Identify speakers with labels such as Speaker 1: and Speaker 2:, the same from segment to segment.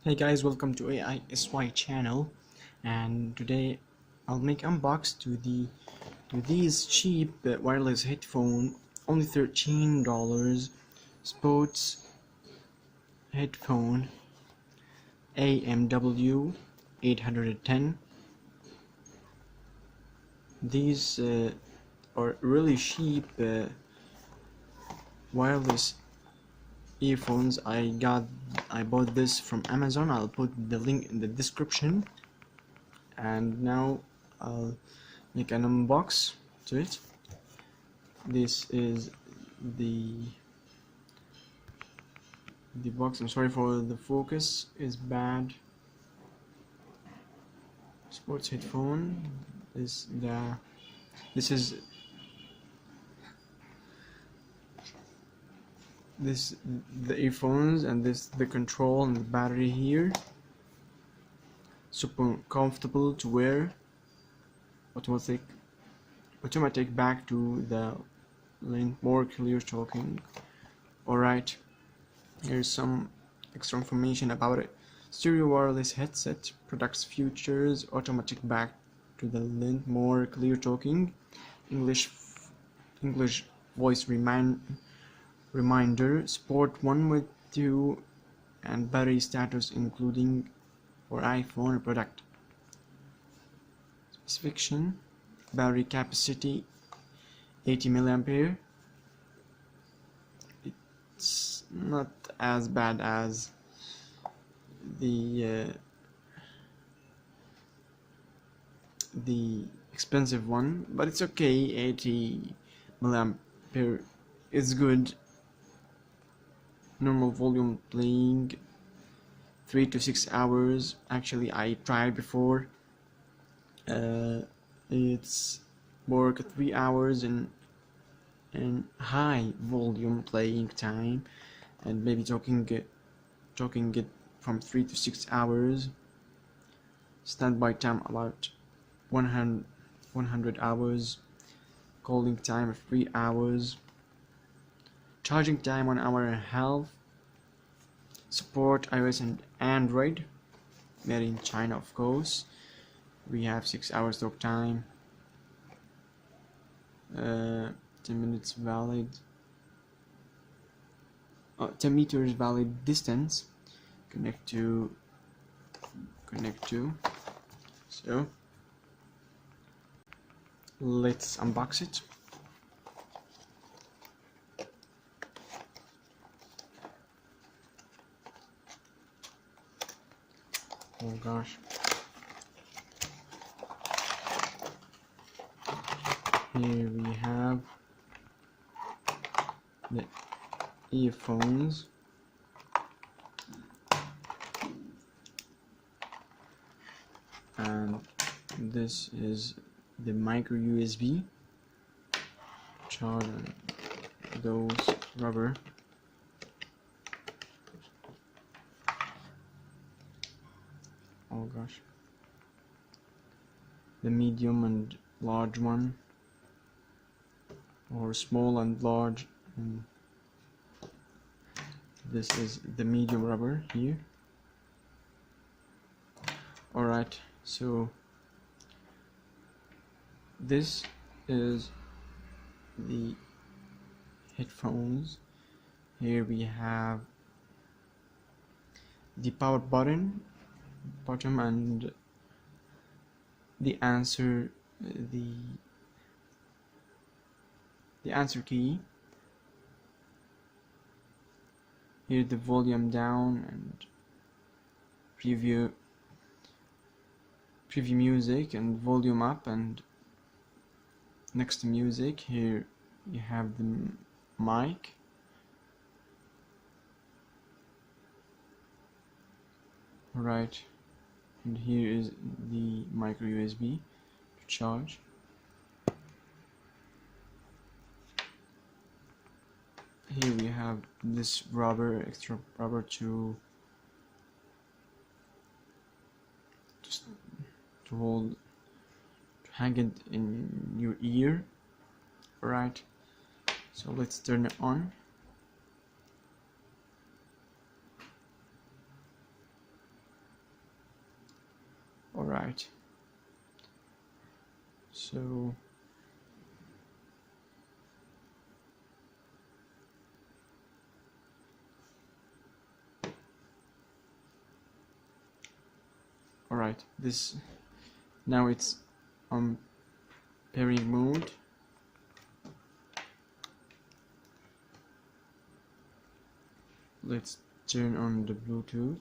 Speaker 1: Hey guys, welcome to AISY channel, and today I'll make unbox to these cheap wireless headphone, only $13 sports headphone AMW-810. These are really cheap wireless earphones. I bought this from Amazon. I'll put the link in the description, and now I'll make an unbox to it. This is the box. I'm sorry for the focus is bad. Sports headphone. This is the earphones, and this the control and the battery here. Super comfortable to wear. Automatic back to the link, more clear talking. Alright, here's some extra information about it. Stereo wireless headset, products features, automatic back to the link, more clear talking, English voice reminder, support 1 with 2, and battery status including for iPhone product. Specification: battery capacity 80 milliampere. It's not as bad as the expensive one, but it's okay. 80 milliampere is good. Normal volume playing 3 to 6 hours. Actually, I tried before. It's work 3 hours in high volume playing time, and maybe talking it from 3 to 6 hours. Standby time about 100 hours. Calling time 3 hours. Charging time 1 hour and a half. Support iOS and Android. Made in China, of course. We have 6 hours talk time. 10 minutes valid. 10 meters valid distance. Connect to. So let's unbox it. Oh gosh. Here we have the earphones. And this is the micro USB charger, those rubber. Oh gosh. The medium and large one, or small and large, and this is the medium rubber here. Alright, so this is the headphones. Here we have the power button and the answer key. Here the volume down and preview music, and volume up, and next to music here you have the mic. Right, and here is the micro USB to charge. Here we have this extra rubber to hold, to hang it in your ear. Right, so let's turn it on. Alright, so alright, this now it's on pairing mode. Let's turn on the Bluetooth.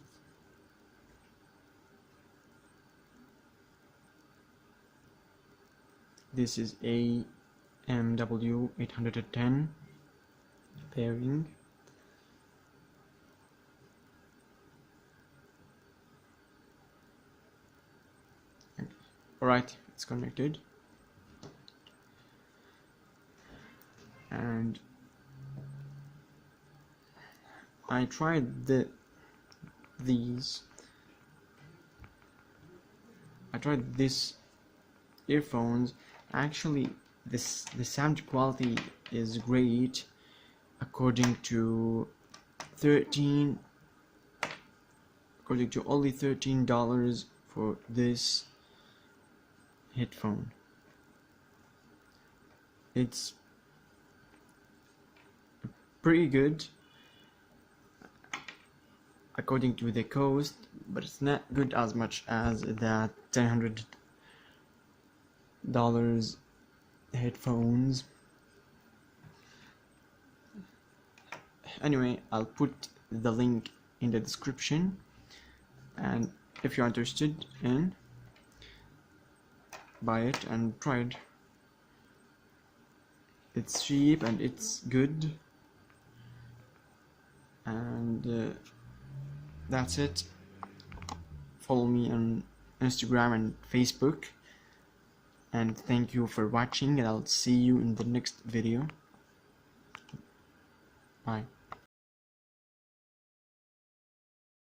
Speaker 1: This is AMW-810 pairing. Alright, it's connected. And I tried these. I tried this earphones. Actually, the sound quality is great according to only $13 for this headphone. It's pretty good according to the cost, but it's not good as much as that $100 headphones. Anyway, I'll put the link in the description, and if you're interested in, buy it and try it. It's cheap and it's good, and that's it. Follow me on Instagram and Facebook, and thank you for watching, and I'll see you in the next video. Bye.